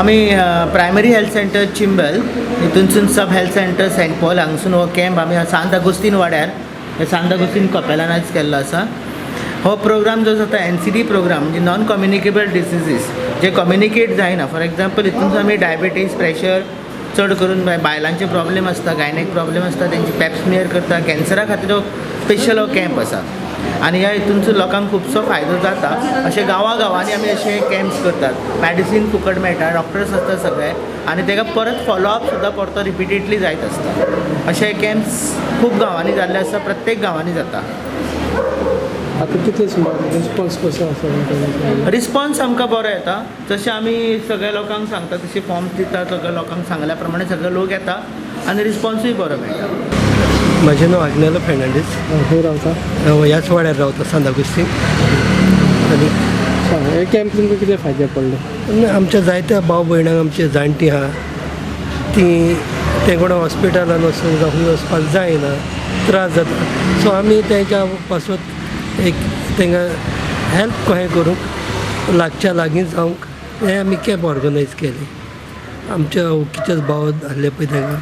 आमी primary health centre Chimbel हितूनसून सब health centre Saint Paul हांगसून हो camp आमी सांत अगोस्तीन वाड्यार सांत अगोस्तीन कपेलानाच केल्लो आसा. हो प्रोग्राम जो जाता NCD प्रोग्राम म्हणजे नॉन कम्युनिकेबल डिसिजीस जे कम्युनिकेट जायना. फॉर एक्झाम्पल हितून आमी डायबिटीज प्रेशर चड करून बायलांचे प्रॉब्लेम आसता, गायनेक प्रॉब्लेम आसता, तेंची पॅप्समियर करता, कॅन्सरा खातीर हो स्पेशल हो कॅम्प आसा. आनी ह्या हितूनसून लोकांक खुबसो फायदो जाता. अशे गांवांनी आमी अशे कॅम्प्स करतात. मॅडिसीन फुकट मेळटा, डॉक्टर्स आसता सगळे आनी ताका परत फॉलोअप सुद्दां परतो रिपिटेडली जायत आसता. अशे कॅम्प्स खूब गांवांनी जाल्ले आसा, प्रत्येक गांवांनी जाता. आता कितले सुमार रिस्पॉन्स कसो आसा? रिस्पॉन्स आमकां बरो येता. जशें आमी सगळ्या लोकांक सांगता तशें फॉर्म्स दिता, सगळ्या लोकांक सांगल्या प्रमाणे सगळे लोक येता आनी रिस्पॉन्सूय बरो मेळटा. म्हजें नांव आग्नेलो फेर्नांडीस. खंय रावता? हांव ह्याच वाड्यार रावता सांत अगोस्तीन. आनी हे कॅम्प तुमकां कितें फायदे पडले? आमच्या जायत्या भाव भयणांक आमची जाणटी आहा ती ते कोणा हॉस्पिटलान वचूंक जावं खंय वचपाक जायना, त्रास जाता. सो आमी तेंच्या पासून एक तांकां हेल्प कशें करूंक लागच्या लागीं जावंक हें आमी कॅम्प ऑर्गनायज केली. आमच्या वळखीचेच भाव आहले पळय तांकां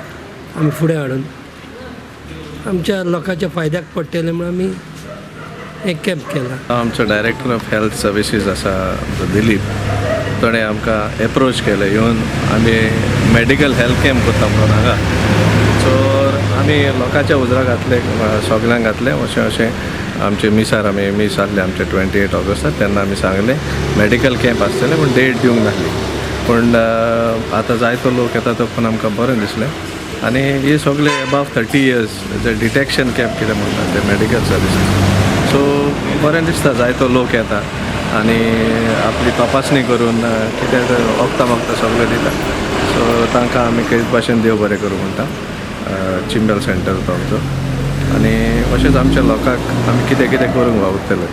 आमी फुडें हाडून आमच्या लोकांच्या फायद्याक पडटले म्हणून आमी एक कॅम्प केला. आमचो डायरेक्टर ऑफ हेल्थ सर्विसीस आसा दिलीप, ताणें आमकां एप्रोच केलें येवन आमी मेडिकल हेल्थ कॅम्प करता म्हणून हांगा. सो आमी लोकांच्या उजराक घातले, सगल्यांक घातले. अशें आमचे मिसार आमी मीस आसले आमचे 28 ऑगस्टाक तेन्ना आमी सांगलें मेडिकल कॅम्प आसतलें पूण डेट दिवंक नासली. पूण आतां जायतो लोक येता तो पूण आमकां बरें दिसलें. आनी हे सगळे अबाव 30 years जे डिटेक्शन कॅम्प कितें म्हणटात ते मेडिकल सर्विसीस. सो बरें दिसता जायतो लोक येता आनी आपली तपासणी करून कितें वखदां सगळें दिता. सो तांकां आमी कशे भाशेन देव बरें करूं म्हणटा चिंबल सेंटर तो आमचो. आनी अशेंच आमच्या लोकांक आमी कितें कितें करूंक वावुरतले.